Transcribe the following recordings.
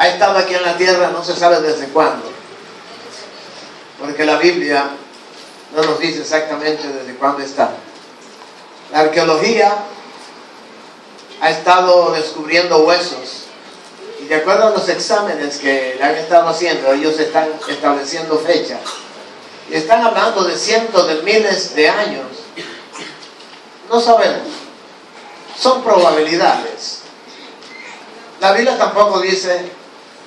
ha estado aquí en la tierra, no se sabe desde cuándo, porque la Biblia no nos dice exactamente desde cuándo está. La arqueología ha estado descubriendo huesos, y de acuerdo a los exámenes que le han estado haciendo, ellos están estableciendo fechas y están hablando de cientos de miles de años. No sabemos, son probabilidades. La Biblia tampoco dice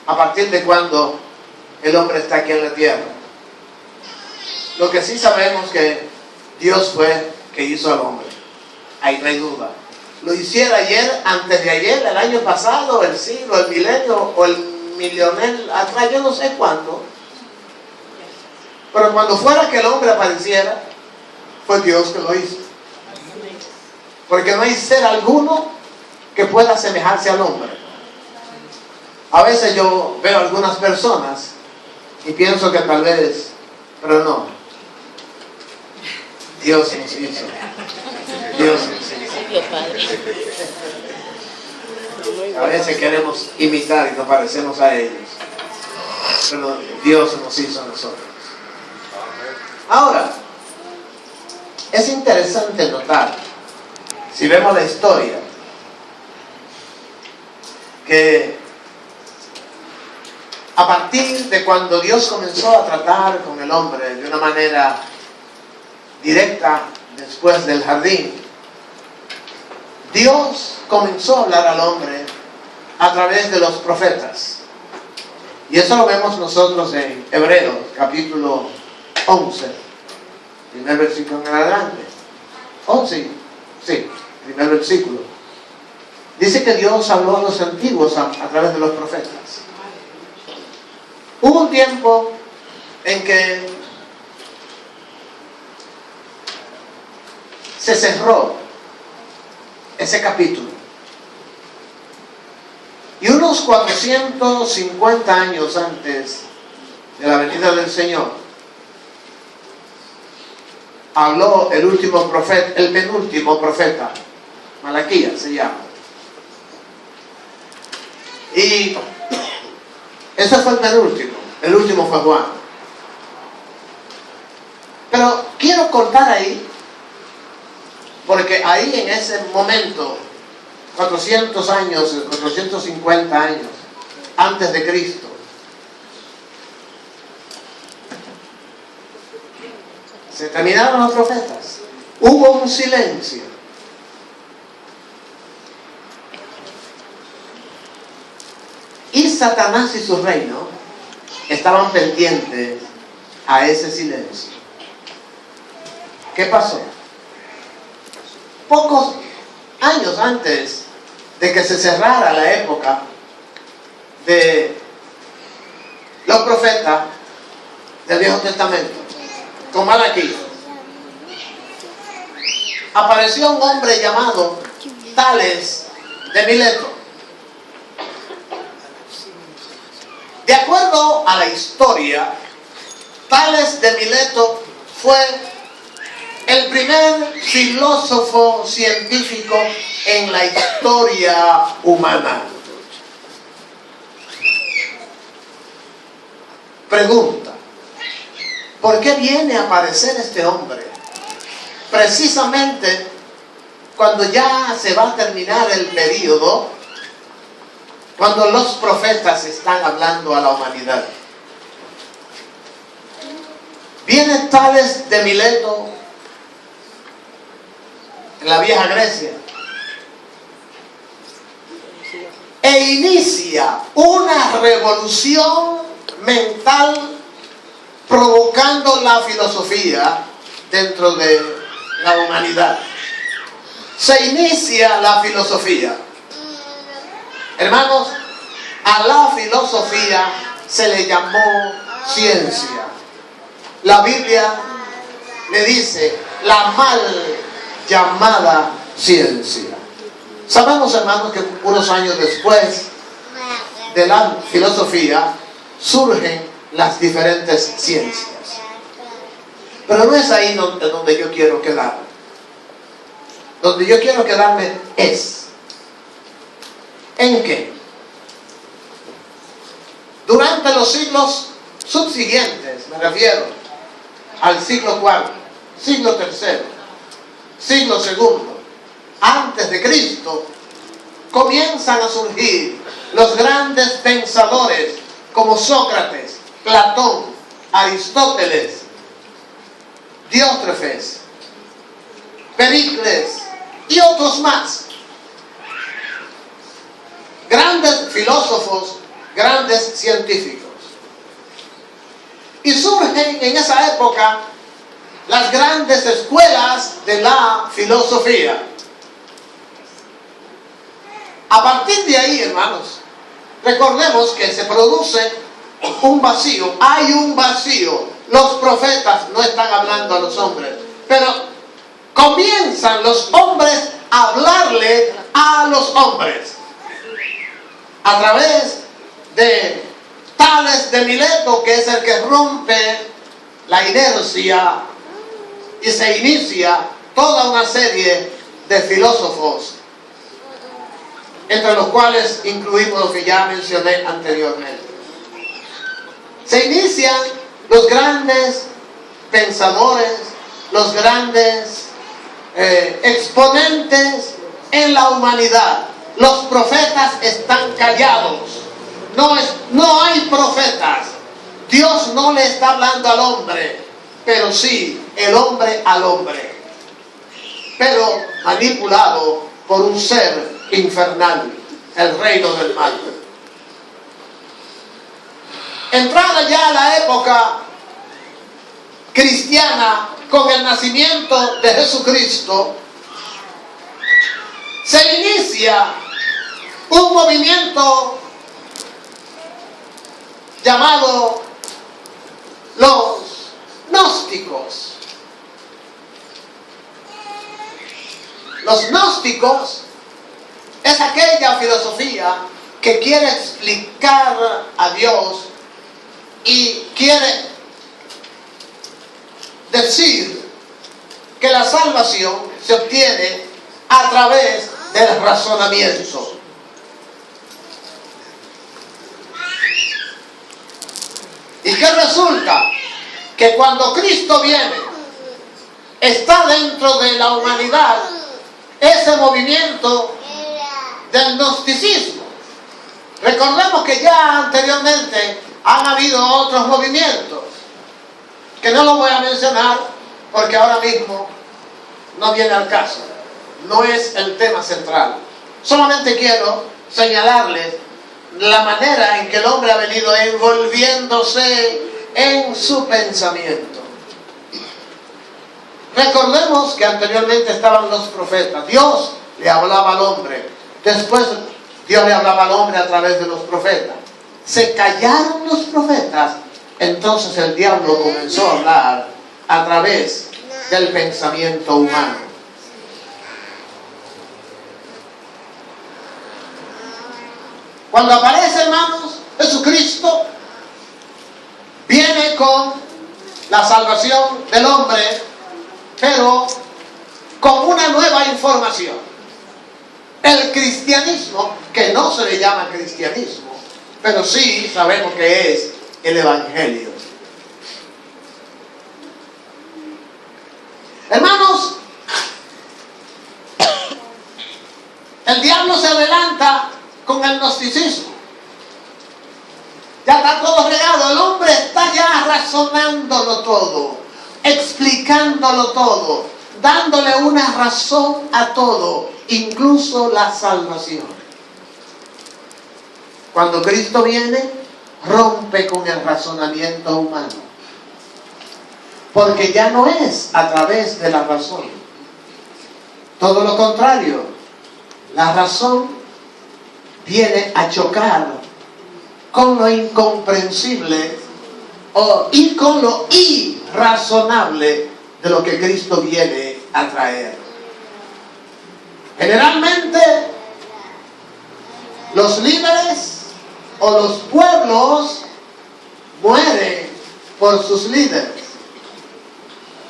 a partir de cuándo el hombre está aquí en la tierra. Lo que sí sabemos que Dios fue que hizo al hombre, ahí no hay duda. Lo hiciera ayer, antes de ayer, el año pasado, el siglo, el milenio o el milionel atrás, yo no sé cuándo. Pero cuando fuera que el hombre apareciera, fue Dios que lo hizo. Porque no hay ser alguno que pueda asemejarse al hombre. A veces yo veo a algunas personas y pienso que tal vez, pero no. Dios nos hizo. Dios nos hizo. A veces queremos imitar y nos parecemos a ellos, pero Dios nos hizo a nosotros. Ahora, es interesante notar, si vemos la historia, que a partir de cuando Dios comenzó a tratar con el hombre de una manera directa después del jardín, Dios comenzó a hablar al hombre a través de los profetas. Y eso lo vemos nosotros en Hebreos, capítulo 11, primer versículo en adelante. 11, sí, primer versículo. Dice que Dios habló a los antiguos a través de los profetas. Hubo un tiempo en que se cerró ese capítulo. Y unos 450 años antes de la venida del Señor, habló el último profeta, el penúltimo profeta, Malaquías se llama. Y ese fue el penúltimo, el último fue Juan. Pero quiero cortar ahí, porque ahí en ese momento, 400 años, 450 años antes de Cristo, se terminaron los profetas. Hubo un silencio. Y Satanás y su reino estaban pendientes a ese silencio. ¿Qué pasó? Pocos años antes de que se cerrara la época de los profetas del Viejo Testamento, con Malaquías, apareció un hombre llamado Tales de Mileto. De acuerdo a la historia, Tales de Mileto fue el primer filósofo científico en la historia humana. Pregunta: ¿por qué viene a aparecer este hombre precisamente cuando ya se va a terminar el período, cuando los profetas están hablando a la humanidad? Viene Tales de Mileto en la vieja Grecia e inicia una revolución mental, provocando la filosofía dentro de la humanidad. Se inicia la filosofía. Hermanos, a la filosofía se le llamó ciencia. La Biblia le dice la mal llamada ciencia. Sabemos, hermanos, que unos años después de la filosofía surgen las diferentes ciencias. Pero no es ahí donde yo quiero quedarme. Donde yo quiero quedarme es ¿en qué? durante los siglos subsiguientes, me refiero al siglo IV, siglo III, siglo II, antes de Cristo, comienzan a surgir los grandes pensadores como Sócrates, Platón, Aristóteles, Diótrefes, Pericles y otros más. Grandes filósofos, grandes científicos. Y surgen en esa época las grandes escuelas de la filosofía. A partir de ahí, hermanos, recordemos que se produce un vacío. Hay un vacío. Los profetas no están hablando a los hombres, pero comienzan los hombres a hablarle a los hombres a través de Tales de Mileto, que es el que rompe la inercia y se inicia toda una serie de filósofos, entre los cuales incluimos lo que ya mencioné anteriormente. Se inician los grandes pensadores, los grandes exponentes en la humanidad. Los profetas están callados. No hay profetas. Dios no le está hablando al hombre, pero sí el hombre al hombre, pero manipulado por un ser infernal, el reino del mal. Entrada ya la época cristiana con el nacimiento de Jesucristo, se inicia un movimiento llamado los gnósticos. Los gnósticos es aquella filosofía que quiere explicar a Dios y quiere decir que la salvación se obtiene a través del razonamiento. ¿Y qué resulta? Que cuando Cristo viene, está dentro de la humanidad ese movimiento del gnosticismo. Recordemos que ya anteriormente han habido otros movimientos, que no los voy a mencionar porque ahora mismo no viene al caso. No es el tema central. Solamente quiero señalarles la manera en que el hombre ha venido envolviéndose en su pensamiento. Recordemos que anteriormente estaban los profetas. Dios le hablaba al hombre. Después Dios le hablaba al hombre a través de los profetas. Se callaron los profetas. Entonces el diablo comenzó a hablar a través del pensamiento humano. Cuando aparece, hermanos, Jesucristo, viene con la salvación del hombre, pero con una nueva información. El cristianismo, que no se le llama cristianismo, pero sí sabemos que es el evangelio. Hermanos, el diablo se adelanta con el gnosticismo. Ya está todo regado. El hombre está ya razonándolo todo, explicándolo todo, dándole una razón a todo, incluso la salvación. Cuando Cristo viene, rompe con el razonamiento humano, porque ya no es a través de la razón. Todo lo contrario, la razón viene a chocar con lo incomprensible y con lo irrazonable de lo que Cristo viene a traer. Generalmente los líderes o los pueblos mueren por sus líderes.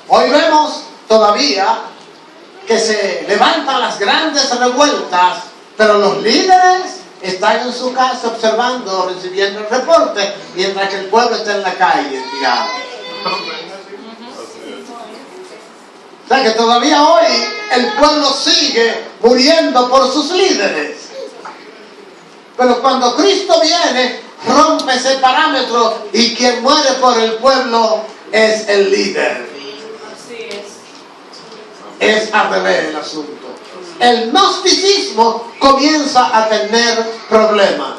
Hoy vemos todavía que se levantan las grandes revueltas, pero los líderes están en su casa observando, recibiendo el reporte, mientras que el pueblo está en la calle, digamos. O sea que todavía hoy el pueblo sigue muriendo por sus líderes. Pero cuando Cristo viene, rompe ese parámetro y quien muere por el pueblo es el líder. Es al revés el asunto. El gnosticismo comienza a tener problemas.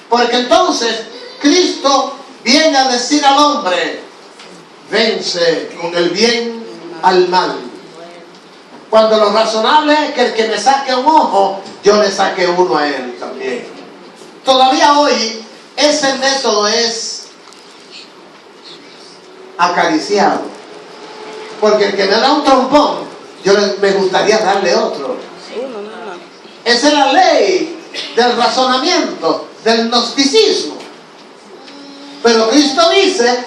Porque entonces Cristo viene a decir al hombre: vence con el bien al mal. Cuando lo razonable es que el que me saque un ojo, yo le saque uno a él también. Todavía hoy ese método es acariciado. Porque el que me da un trompón, me gustaría darle otro. Esa es la ley del razonamiento, del gnosticismo. Pero Cristo dice: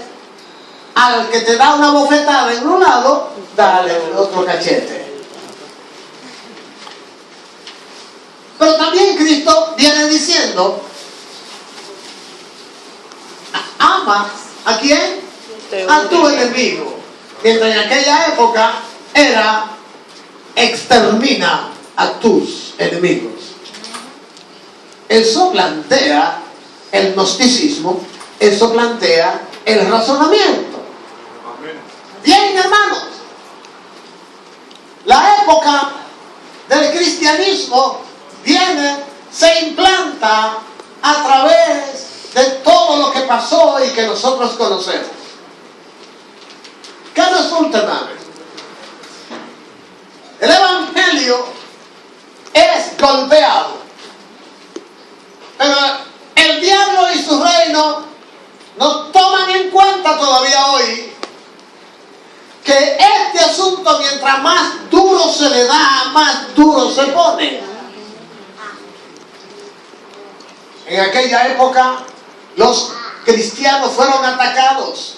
al que te da una bofetada en un lado, dale el otro cachete. Pero también Cristo viene diciendo: ama ¿a quién? A tu enemigo. Mientras en aquella época era: extermina a tus enemigos. Eso plantea el gnosticismo, eso plantea el razonamiento. Bien, hermanos, la época del cristianismo se implanta a través de todo lo que pasó y que nosotros conocemos. ¿Qué resulta, hermanos? El evangelio es golpeado, pero el diablo y su reino no toman en cuenta todavía hoy que este asunto, mientras más duro se le da, más duro se pone. En aquella época los cristianos fueron atacados,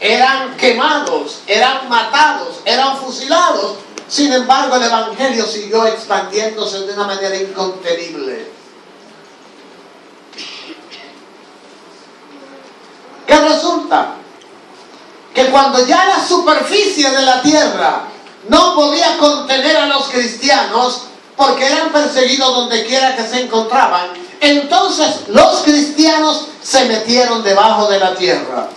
eran quemados, eran matados, eran fusilados. Sin embargo, el evangelio siguió expandiéndose de una manera incontenible. ¿Qué resulta? Que cuando ya la superficie de la tierra no podía contener a los cristianos, porque eran perseguidos donde quiera que se encontraban, entonces los cristianos se metieron debajo de la tierra.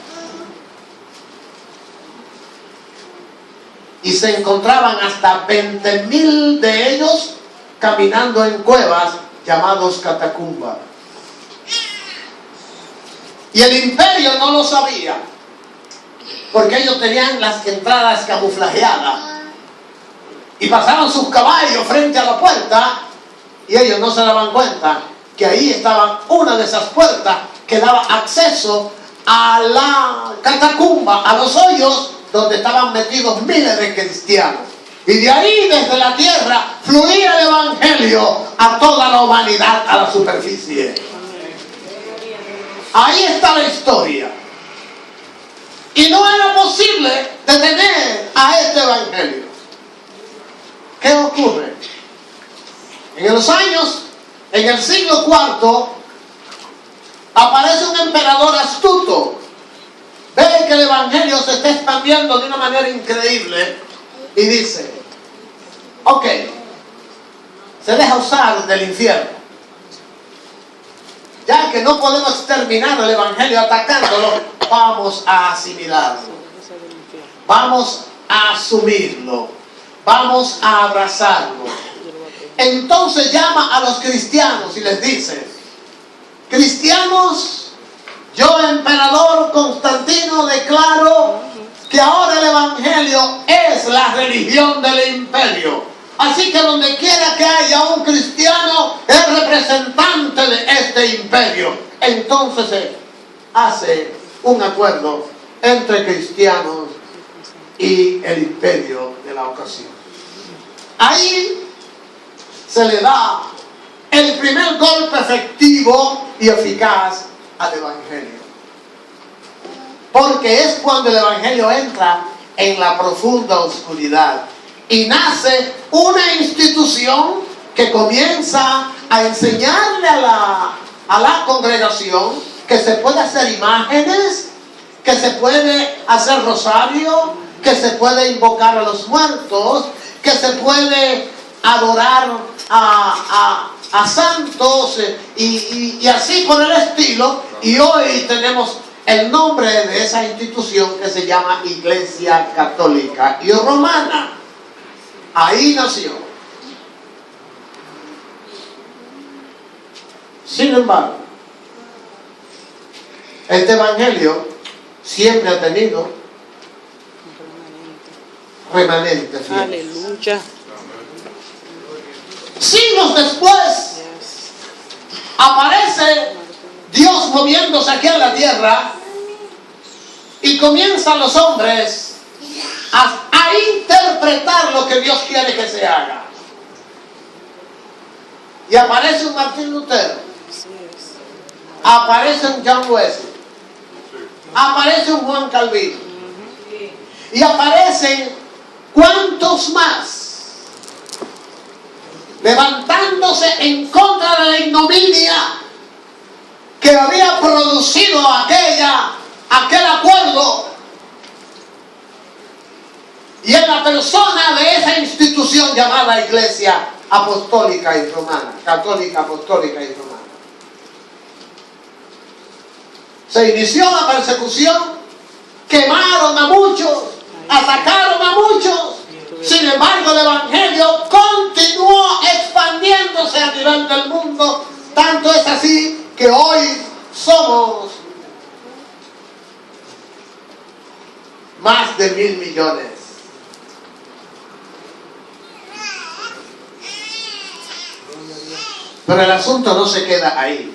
Y se encontraban hasta 20,000 de ellos caminando en cuevas llamados catacumbas. Y el imperio no lo sabía, porque ellos tenían las entradas camuflajeadas y pasaban sus caballos frente a la puerta y ellos no se daban cuenta que ahí estaba una de esas puertas que daba acceso a la catacumba, a los hoyos donde estaban metidos miles de cristianos. Y de ahí, desde la tierra, fluía el evangelio a toda la humanidad, a la superficie. Ahí está la historia. Y no era posible detener a este evangelio. ¿Qué ocurre? En los años, en el siglo IV, aparece un emperador astuto. Ve que el evangelio se está expandiendo de una manera increíble y dice: ok, se deja usar del infierno. Ya que no podemos exterminar el evangelio atacándolo, vamos a asimilarlo, vamos a asumirlo, vamos a abrazarlo. Entonces llama a los cristianos y les dice: cristianos, yo, emperador Constantino, declaro que ahora el evangelio es la religión del imperio. Así que donde quiera que haya un cristiano, es representante de este imperio. Entonces se hace un acuerdo entre cristianos y el imperio de la ocasión. Ahí se le da el primer golpe efectivo y eficaz al evangelio, porque es cuando el evangelio entra en la profunda oscuridad y nace una institución que comienza a enseñarle a la congregación que se puede hacer imágenes, que se puede hacer rosario, que se puede invocar a los muertos, que se puede adorar a santos y así por el estilo. Y hoy tenemos el nombre de esa institución que se llama Iglesia Católica y Romana. Ahí nació. Sin embargo, este evangelio siempre ha tenido remanente fiel. Aleluya. Siglos después aparece Dios moviéndose aquí en la tierra y comienzan los hombres a interpretar lo que Dios quiere que se haga. Y aparece un Martín Lutero, aparece un John Wesley, aparece un Juan Calvino, y aparecen ¿cuántos más? Levantándose en contra de la ignominia que había producido aquel acuerdo, y en la persona de esa institución llamada Iglesia Apostólica y Romana, Católica, Apostólica y Romana. Se inició la persecución, quemaron a muchos, atacaron a muchos. Sin embargo, el evangelio continuó expandiéndose a nivel del mundo. Tanto es así que hoy somos más de 1.000 millones. Pero el asunto no se queda ahí.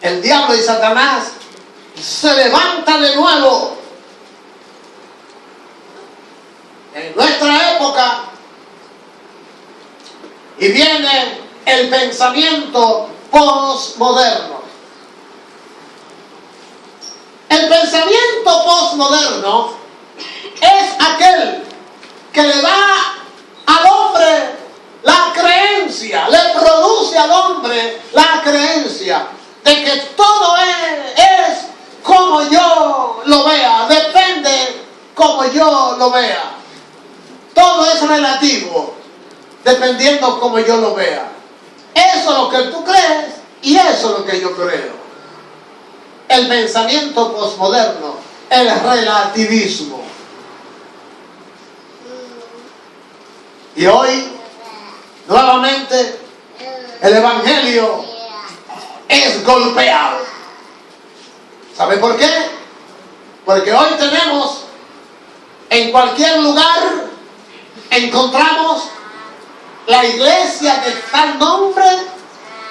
El diablo y Satanás se levanta de nuevo. En nuestra época, y viene el pensamiento postmoderno. El pensamiento postmoderno es aquel que le da al hombre la creencia, le produce al hombre la creencia de que todo es como yo lo vea, depende como yo lo vea. Todo es relativo, dependiendo como yo lo vea. Eso es lo que tú crees y eso es lo que yo creo. El pensamiento posmoderno, el relativismo. Y hoy, nuevamente, el evangelio es golpeado. ¿Sabe por qué? Porque hoy tenemos, en cualquier lugar, encontramos la iglesia de tal nombre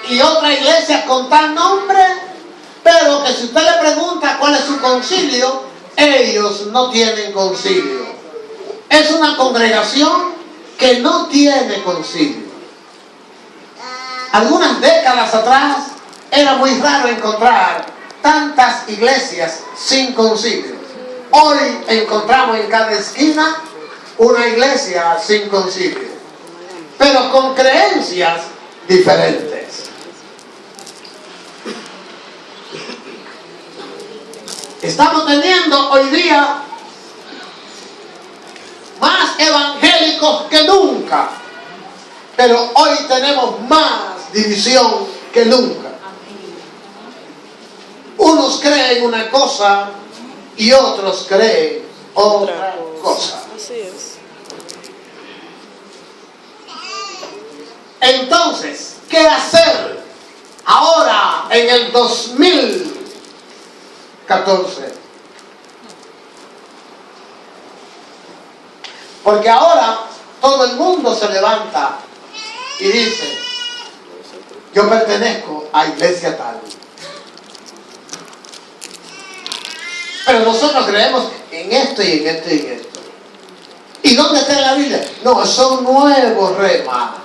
y otra iglesia con tal nombre, pero que si usted le pregunta cuál es su concilio, ellos no tienen concilio. Es una congregación que no tiene concilio. Algunas décadas atrás era muy raro encontrar tantas iglesias sin concilio. Hoy encontramos en cada esquina una iglesia sin concilio, pero con creencias diferentes. Estamos teniendo hoy día más evangélicos que nunca, pero hoy tenemos más división que nunca. Unos creen una cosa y otros creen otra cosa. Así es. Entonces, ¿qué hacer ahora en el 2014? Porque ahora todo el mundo se levanta y dice: yo pertenezco a iglesia tal. Pero nosotros creemos en esto y en esto y en esto. ¿Y dónde está en la Biblia? No, son nuevos remas.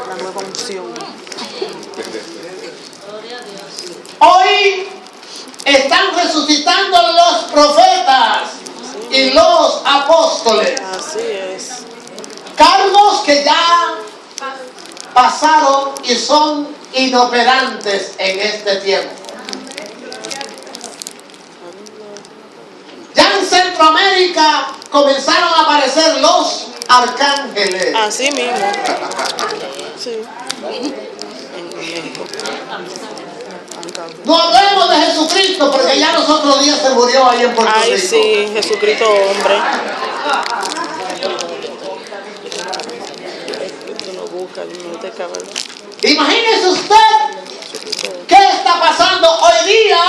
La nueva unción. Hoy están resucitando los profetas. y los apóstoles. Así es. Cargos que ya pasaron y son inoperantes en este tiempo. Ya en Centroamérica comenzaron a aparecer los arcángeles. Así mismo. Sí. En México. No hablemos de Jesucristo porque ya los otros días se murió ahí en Puerto Ay, Rico. sí, Jesucristo hombre. Tú lo buscas, no te acabas. Imagínese usted qué está pasando hoy día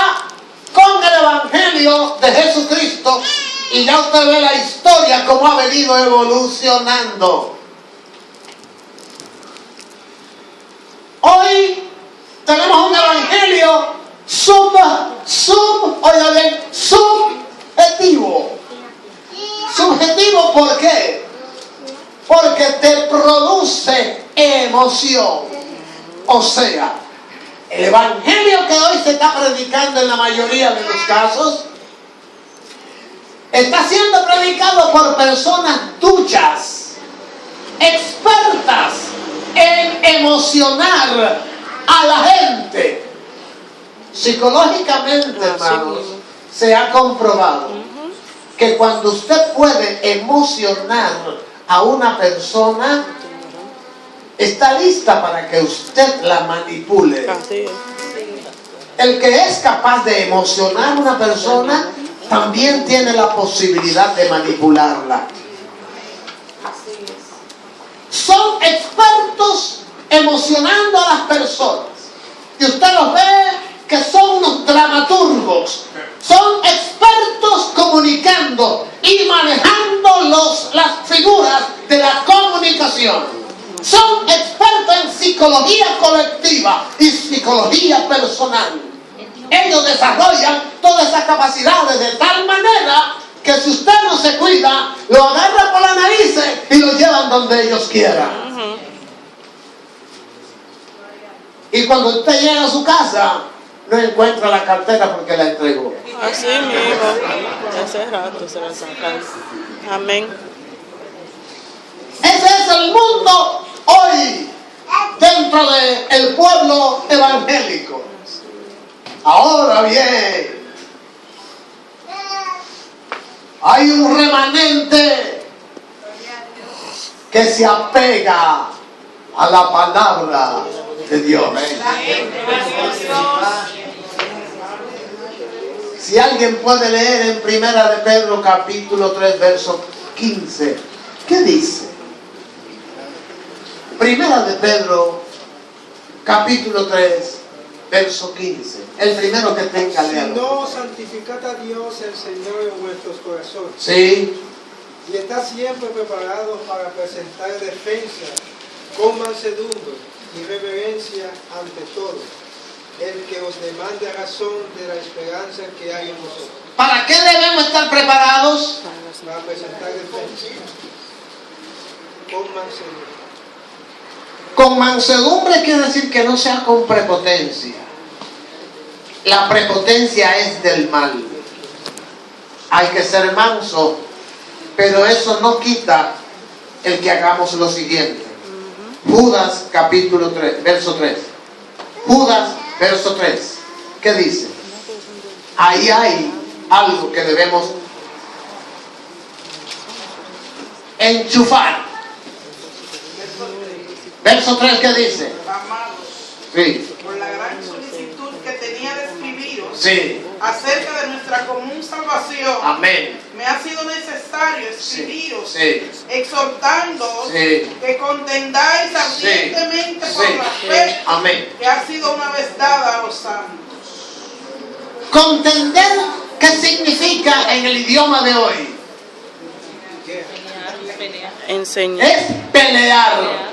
con el Evangelio de Jesucristo y ya usted ve la historia cómo ha venido evolucionando. Hoy tenemos un Evangelio subjetivo. Subjetivo, ¿por qué? Porque te produce emoción. O sea, el Evangelio que hoy se está predicando en la mayoría de los casos está siendo predicado por personas duchas, expertas en emocionar a la gente. Psicológicamente, hermanos, se ha comprobado que cuando usted puede emocionar a una persona, está lista para que usted la manipule. Así es. El que es capaz de emocionar a una persona también tiene la posibilidad de manipularla. Son expertos emocionando a las personas. Y usted los ve que son unos dramaturgos. Son expertos comunicando y manejando las figuras de la comunicación. Son expertos en psicología colectiva y psicología personal. Ellos desarrollan todas esas capacidades de tal manera que si usted no se cuida, lo agarra por la nariz y lo llevan donde ellos quieran. Y cuando usted llega a su casa, no encuentra la cartera porque la entregó. Así mismo. Hace rato se la sacan. Amén. Ese es el mundo hoy dentro del pueblo evangélico. Ahora bien, hay un remanente que se apega a la palabra de Dios. Si alguien puede leer en Primera de Pedro capítulo 3 verso 15, ¿qué dice? Primera de Pedro capítulo 3 verso 15. El primero que tenga, leerlo. Si no, santificad a Dios el Señor en vuestros corazones. Sí. Y estad siempre preparados para presentar defensa con mansedumbre y reverencia ante todo el que os demande razón de la esperanza que hay en vosotros. ¿Para qué debemos estar preparados? Para presentar defensa con mansedumbre. Con mansedumbre quiere decir que no sea con prepotencia. La prepotencia es del mal. Hay que ser manso, pero eso no quita el que hagamos lo siguiente. Judas capítulo 3, verso 3. Judas, verso 3. ¿Qué dice? Ahí hay algo que debemos enchufar. Verso 3, ¿qué dice? Amados, Sí. por la gran solicitud que tenía de escribiros Sí. acerca de nuestra común salvación, Amén. me ha sido necesario escribiros, Sí. exhortándoos Sí. que contendáis ardientemente por Sí. la fe Amén. que ha sido una vez dada a los santos. Contender, ¿qué significa en el idioma de hoy? Enseña. Es pelear.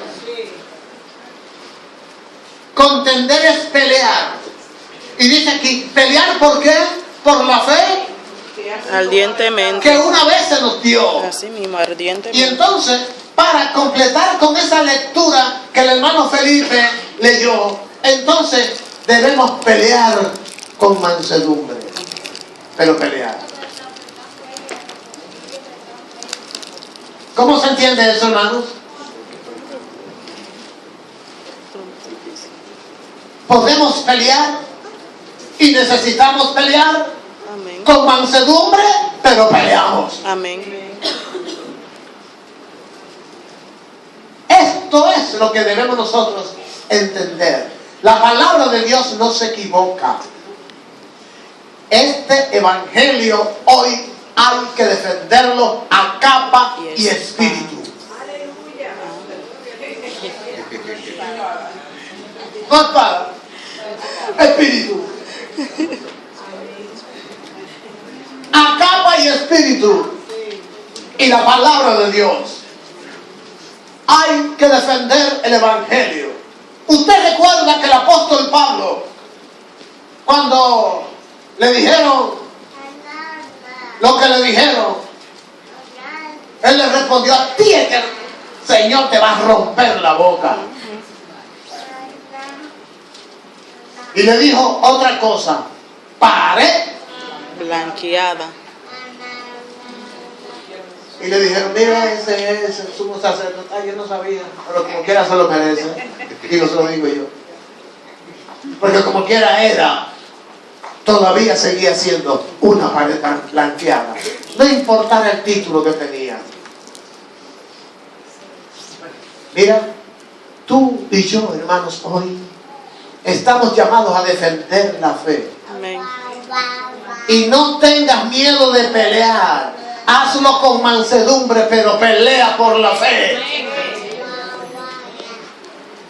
Contender es pelear. Y dice aquí, ¿pelear por qué? Por la fe Ardientemente. que una vez se nos dio. Así mismo, Y ardientemente. entonces, para completar con esa lectura que el hermano Felipe leyó, entonces debemos pelear con mansedumbre. Pero pelear. ¿Cómo se entiende eso, hermanos? Podemos pelear y necesitamos pelear Amén. con mansedumbre, pero peleamos. Amén. Esto es lo que debemos nosotros entender. La palabra de Dios no se equivoca. Este evangelio hoy hay que defenderlo a capa y espíritu. No espada, espíritu. A capa y espíritu. Y la palabra de Dios. Hay que defender el evangelio. Usted recuerda que el apóstol Pablo, cuando le dijeron lo que le dijeron, él le respondió: a ti es que el Señor te va a romper la boca. Y le dijo otra cosa: pared Blanqueada. y le dijeron: mira, ese es el sumo sacerdote. Ay, yo no sabía, pero como quiera se lo merece. Digo, se lo digo yo, porque como quiera era, todavía seguía siendo una pared blanqueada, no importara el título que tenía. Mira, tú y yo, hermanos, hoy estamos llamados a defender la fe. Amén. Y no tengas miedo de pelear. Hazlo con mansedumbre, pero pelea por la fe.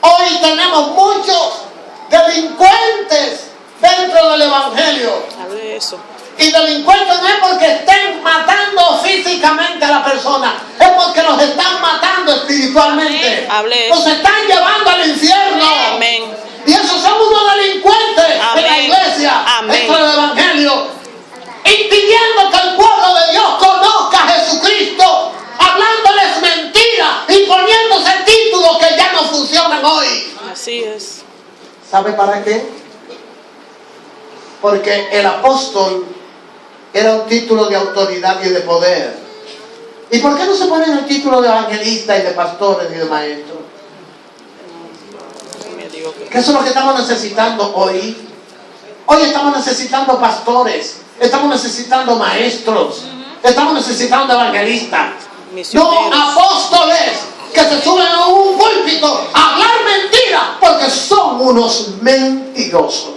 Hoy tenemos muchos delincuentes dentro del evangelio. Hable de eso. Y delincuentes no es porque estén matando físicamente a la persona, es porque los están matando espiritualmente. Hable Los eso. están llevando al infierno. Amén. Y esos son unos delincuentes de la Amén. iglesia, Amén. dentro del evangelio, impidiendo que el pueblo de Dios conozca a Jesucristo, hablándoles mentiras y poniéndose títulos que ya no funcionan hoy. Así es. ¿Sabe para qué? Porque el apóstol era un título de autoridad y de poder. ¿Y por qué no se ponen el título de evangelista y de pastores y de maestros? Me digo que Que eso es lo que estamos necesitando hoy. Hoy estamos necesitando pastores, estamos necesitando maestros, estamos necesitando evangelistas, no misioneros. apóstoles que se suben a un púlpito a hablar mentiras porque son unos mentirosos.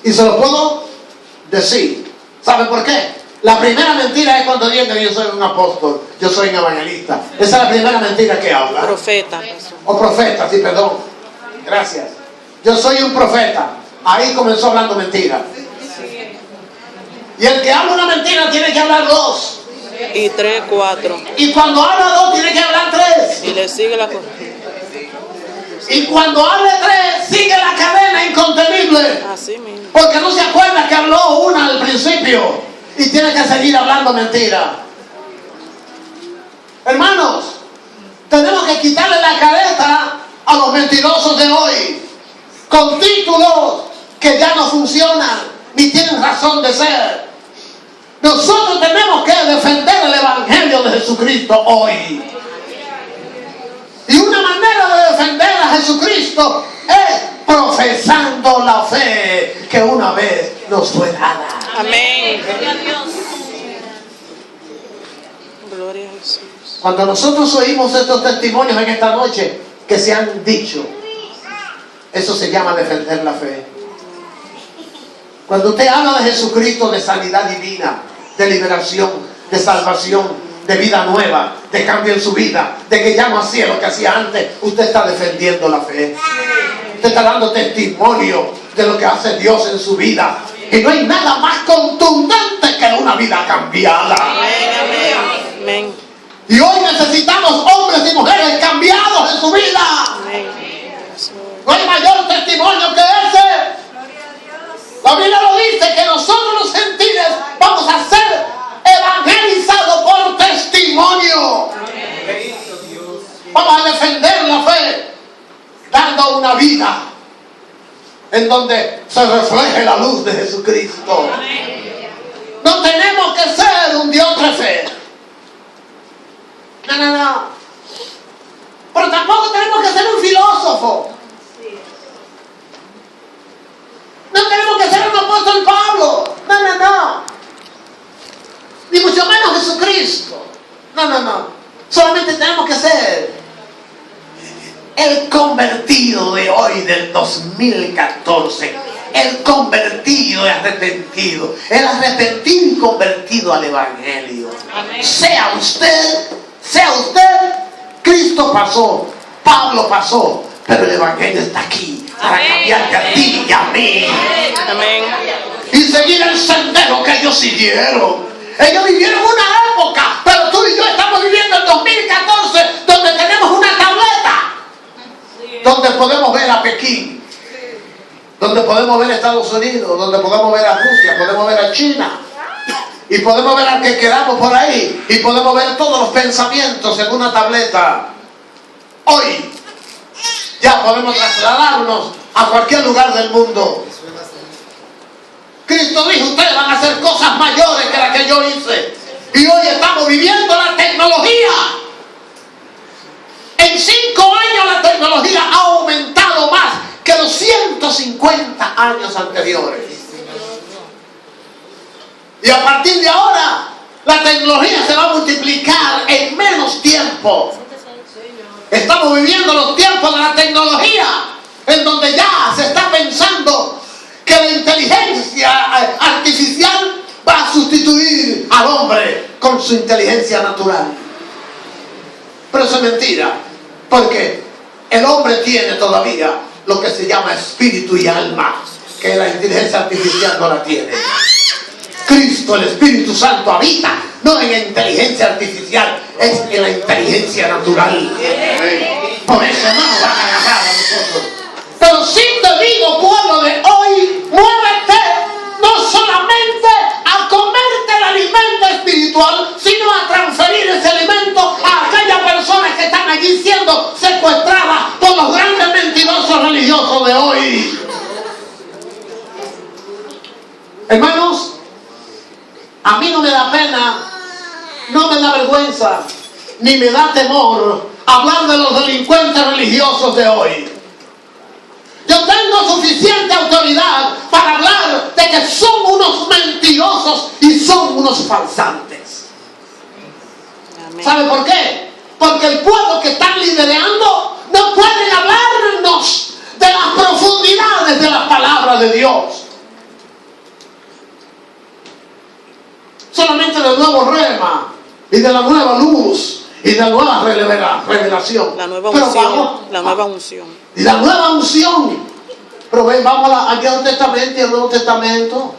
Y se lo puedo decir. ¿Sabe por qué? La primera mentira es cuando dicen que yo soy un apóstol, yo soy un evangelista. Esa es la primera mentira que habla. Profeta. O profeta, sí, perdón. Gracias. Yo soy un profeta. Ahí comenzó hablando mentira. Y el que habla una mentira tiene que hablar dos. Y 3, 4. Y cuando habla dos tiene que hablar tres. Y le sigue la cosa. Y cuando hable tres sigue la cadena incontenible. Así mismo. Porque no se acuerda que habló una al principio. Y tiene que seguir hablando mentira. Hermanos, tenemos que quitarle la careta a los mentirosos de hoy, con títulos que ya no funcionan, ni tienen razón de ser. Nosotros tenemos que defender el evangelio de Jesucristo hoy. Y una manera de defender a Jesucristo es profesando la fe que una vez nos fue dada. Amén. Gloria a Jesús. Cuando nosotros oímos estos testimonios en esta noche que se han dicho, eso se llama defender la fe. Cuando usted habla de Jesucristo, de sanidad divina, de liberación, de salvación, de vida nueva, de cambio en su vida, de que ya no hacía lo que hacía antes, usted está defendiendo la fe. Usted está dando testimonio de lo que hace Dios en su vida. Y no hay nada más contundente que una vida cambiada. Amén, amén. Amén. Y hoy necesitamos hombres y mujeres cambiados en su vida. Amén. No hay mayor testimonio que ese. La Biblia lo dice, que nosotros los gentiles vamos a ser evangelizados por testimonio. Vamos a defender la fe, dando una vida en donde se refleje la luz de Jesucristo. No tenemos un diótrefe. No. Pero tampoco tenemos que ser un filósofo. No tenemos que ser un apóstol Pablo. No. Ni mucho menos Jesucristo. No. Solamente tenemos que ser el convertido de hoy, del 2014. El convertido y arrepentido. El arrepentido y convertido al Evangelio. Amén. Sea usted, Cristo pasó, Pablo pasó, pero el Evangelio está aquí para cambiarte a ti y a mí. Amén. Y seguir el sendero que ellos siguieron. Ellos vivieron una época, pero tú y yo estamos viviendo el 2014, donde tenemos una tableta, donde podemos ver a Pekín, donde podemos ver a Estados Unidos, donde podemos ver a Rusia, podemos ver a China, y podemos ver al que quedamos por ahí, y podemos ver todos los pensamientos en una tableta. Hoy ya podemos trasladarnos a cualquier lugar del mundo. Cristo dijo: ustedes van a hacer cosas mayores que las que yo hice. Y hoy estamos viviendo la tecnología. En 5 años la tecnología ha aumentado más que los 150 años anteriores. Y a partir de ahora la tecnología se va a multiplicar en menos tiempo. Estamos viviendo los tiempos de la tecnología, en donde ya se está pensando que la inteligencia artificial va a sustituir al hombre con su inteligencia natural. Pero eso es mentira, porque el hombre tiene todavía lo que se llama espíritu y alma, que la inteligencia artificial no la tiene. Cristo, el Espíritu Santo, habita no en la inteligencia artificial, es en la inteligencia natural. Por eso no nos van a agarrar a nosotros. Pero sí te digo, pueblo de hoy, muévete no solamente a comerte el alimento espiritual, sino a transferir ese alimento a aquellas personas que están allí siendo secuestradas por los grandes mentirosos religiosos de hoy. Hermanos, a mí no me da pena, no me da vergüenza, ni me da temor hablar de los delincuentes religiosos de hoy. Yo tengo suficiente autoridad para hablar de que son unos mentirosos y son unos falsantes. Amén. ¿Sabe por qué? Porque el pueblo que están liderando no pueden hablarnos de las profundidades de la palabra de Dios. Solamente del nuevo rema y de la nueva luz y de la nueva revelación. La nueva unción. La nueva unción. Y la nueva unción. Pero ven, vamos al Antiguo Testamento y al Nuevo Testamento.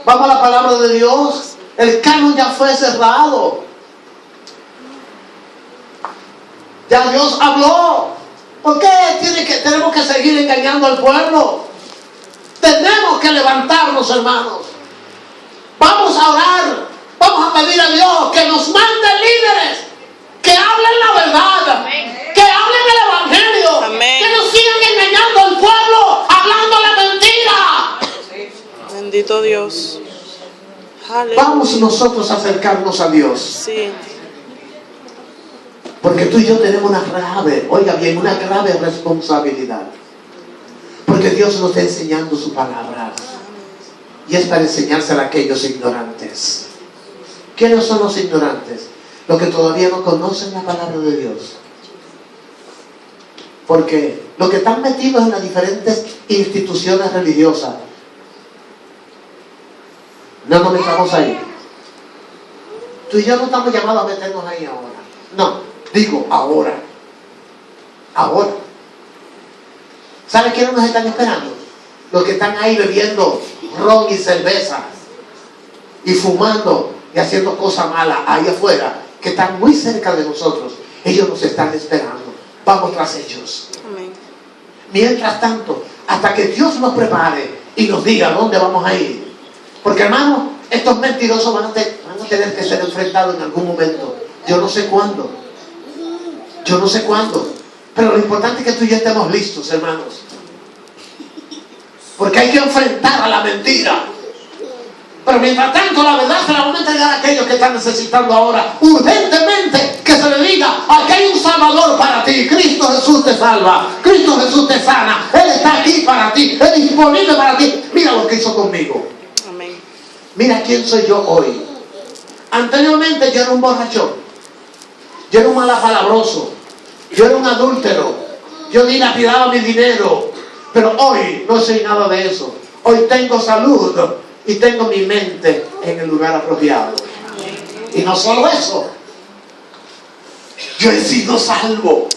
Vamos a la palabra de Dios. El canon ya fue cerrado. Ya Dios habló. ¿Por qué tenemos que seguir engañando al pueblo? Tenemos que levantarnos, hermanos. Vamos a orar. Vamos a pedir a Dios que nos mande líderes que hablen la verdad. Amén. Que hablen el evangelio. Amén. Que no sigan engañando al pueblo, hablando la mentira. Bendito Dios. Aleluya. Vamos nosotros a acercarnos a Dios. Sí. Porque tú y yo tenemos una grave, oiga bien, una grave responsabilidad. Porque Dios nos está enseñando su palabra. Y es para enseñársela a aquellos ignorantes. ¿Quiénes son los ignorantes? Los que todavía no conocen la palabra de Dios. Porque los que están metidos en las diferentes instituciones religiosas, no nos metamos ahí. Tú y yo no estamos llamados a meternos ahí ahora. No, digo ahora. Ahora. ¿Sabe quiénes nos están esperando? Los que están ahí bebiendo ron y cerveza y fumando y haciendo cosas malas ahí afuera, que están muy cerca de nosotros. Ellos nos están esperando. Vamos tras ellos. Amén. Mientras tanto, hasta que Dios nos prepare y nos diga dónde vamos a ir. Porque, hermano, estos mentirosos van a tener que ser enfrentados en algún momento. Yo no sé cuándo. Pero lo importante es que tú y yo estemos listos, hermanos. Porque hay que enfrentar a la mentira. Pero mientras tanto, la verdad se la van a entregar a aquellos que que está necesitando ahora urgentemente que se le diga: aquí hay un Salvador para ti. Cristo Jesús te salva, Cristo Jesús te sana, Él está aquí para ti, Él es disponible para ti. Mira lo que hizo conmigo. Amén. Mira quién soy yo hoy. Anteriormente yo era un borrachón, yo era un malapalabroso, yo era un adúltero, yo dilapidaba mi dinero, pero hoy no soy nada de eso. Hoy tengo salud y tengo mi mente en el lugar apropiado. Y no solo eso, yo he sido salvo.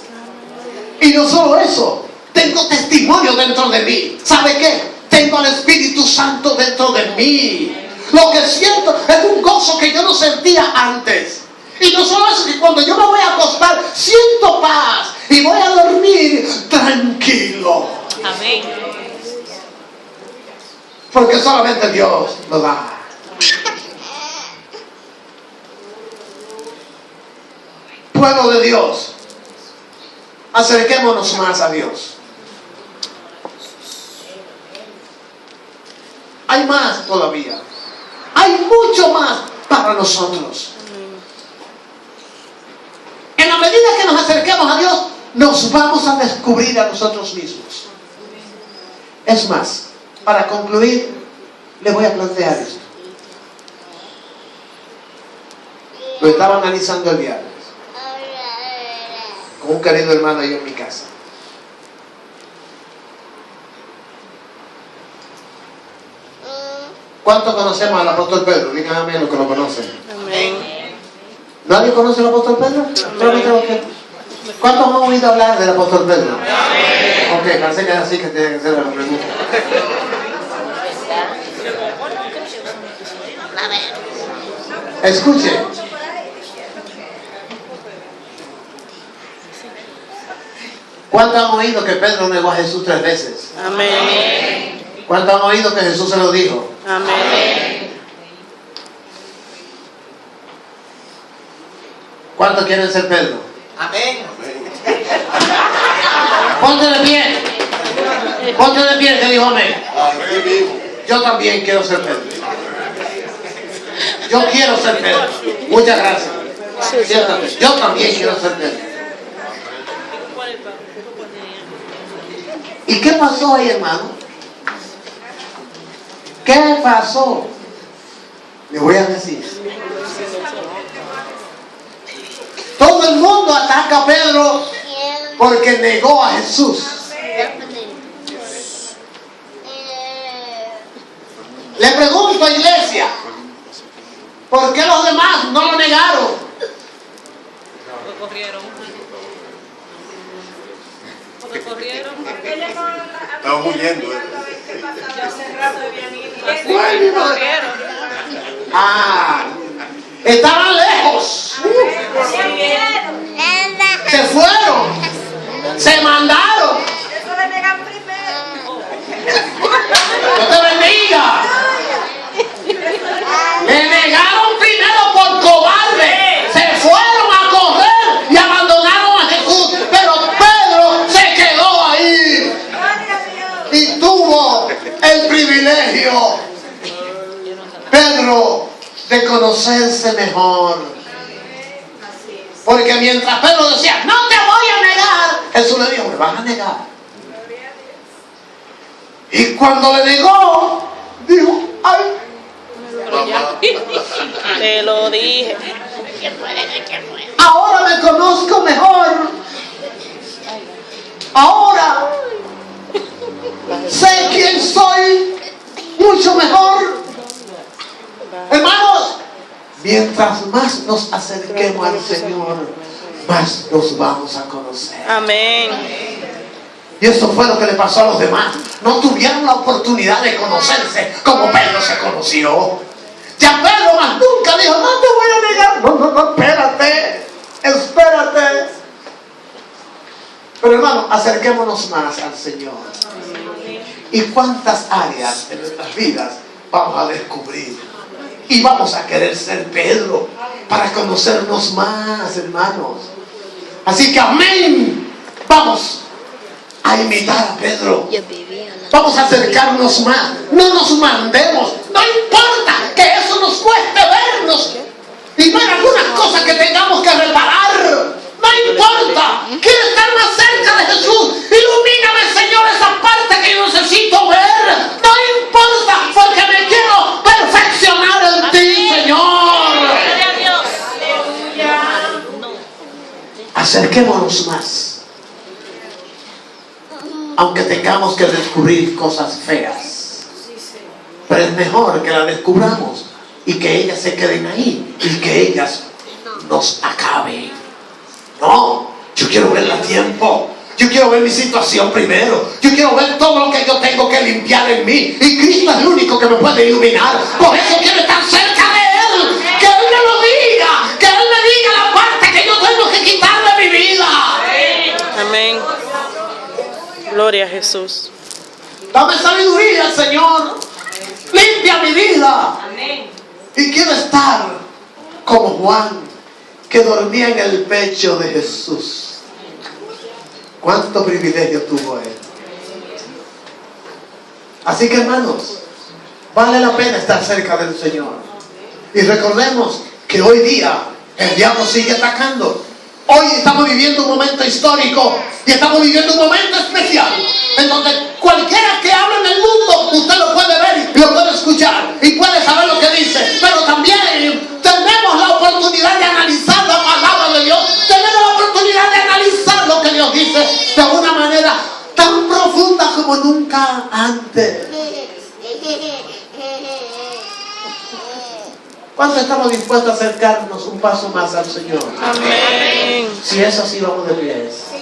Y no solo eso, tengo testimonio dentro de mí. ¿Sabe qué? Tengo al Espíritu Santo dentro de mí. Lo que siento es un gozo que yo no sentía antes. Y no solo eso, que cuando yo me voy a acostar siento paz y voy a dormir tranquilo. Amén. Porque solamente Dios lo da. Pueblo de Dios, acerquémonos más a Dios. Hay más todavía. Hay mucho más para nosotros. En la medida que nos acerquemos a Dios, nos vamos a descubrir a nosotros mismos. Es más, para concluir, le voy a plantear esto. Lo estaba analizando el viernes con un querido hermano ahí en mi casa. ¿Cuántos conocemos al apóstol Pedro? Díganme a mí los que lo conocen. Amén. ¿Nadie conoce al apóstol Pedro? ¿Cuántos han oído hablar del apóstol Pedro? Ok, parece que es así que tiene que ser la pregunta. Escuche. ¿Cuántos han oído que Pedro negó a Jesús 3 veces? Amén. ¿Cuántos han oído que Jesús se lo dijo? Amén. ¿Cuántos quieren ser Pedro? Amén. Ponte de pie. Ponte de pie, que dijo amén. Yo también quiero ser Pedro. Yo quiero ser Pedro. Muchas gracias. Siéntate. Yo también quiero ser Pedro. ¿Y qué pasó ahí, hermano? ¿Qué pasó? Le voy a decir. Todo el mundo ataca a Pedro porque negó a Jesús. Le pregunto, iglesia, ¿por qué los demás no lo negaron? Porque corrieron. Estamos huyendo. Estaban lejos. Se fueron. Se mandaron. Dios te bendiga. Le negaron primero por cobarde. Se fueron a correr y abandonaron a Jesús. Pero Pedro se quedó ahí y tuvo el privilegio, Pedro, de conocerse mejor. Porque mientras Pedro decía: no te voy a negar, Jesús le dijo: me vas a negar. Y cuando le negó, dijo: ay, Te lo dije. ahora me conozco mejor. Ahora sé quién soy mucho mejor. Hermanos, mientras más nos acerquemos al Señor, más nos vamos a conocer. Amén. Y eso fue lo que le pasó a los demás. No tuvieron la oportunidad de conocerse como Pedro se conoció. Ya Pedro más nunca dijo: no te voy a negar. No, espérate. Pero hermano, acerquémonos más al Señor. ¿Y cuántas áreas en nuestras vidas vamos a descubrir? Y vamos a querer ser Pedro para conocernos más, hermanos. Así que amén. Vamos a imitar a Pedro. Vamos a acercarnos más. No nos mandemos. No importa que eso nos cueste vernos algunas cosas que tengamos que reparar. No importa. Quiero estar más cerca de Jesús. Ilumíname, Señor, esa parte que yo necesito ver. No importa, porque me quiero perfeccionar en ti, Señor. Acerquémonos más. Aunque tengamos que descubrir cosas feas. Pero es mejor que las descubramos y que ellas se queden ahí y que ellas nos acaben. No, yo quiero verla a tiempo. Yo quiero ver mi situación primero. Yo quiero ver todo lo que yo tengo que limpiar en mí. Y Cristo es el único que me puede iluminar. Por eso quiero estar cerca de Él. Que Él me lo diga. Que Él me diga la parte que yo tengo que quitar de mi vida. Amén. Gloria a Jesús. Dame sabiduría, Señor. Limpia mi vida. Y quiero estar como Juan, que dormía en el pecho de Jesús. Cuánto privilegio tuvo él. Así que, hermanos, vale la pena estar cerca del Señor. Y recordemos que hoy día el diablo sigue atacando. Hoy estamos viviendo un momento histórico y estamos viviendo un momento especial en donde cualquiera que hable en el mundo, usted lo puede ver y lo puede escuchar y puede saber lo que dice. Pero también tenemos la oportunidad de analizar la palabra de Dios. Tenemos la oportunidad de analizar lo que Dios dice de una manera tan profunda como nunca antes. ¿Cuántos estamos dispuestos a acercarnos un paso más al Señor? Amén. Si es así, vamos de pies.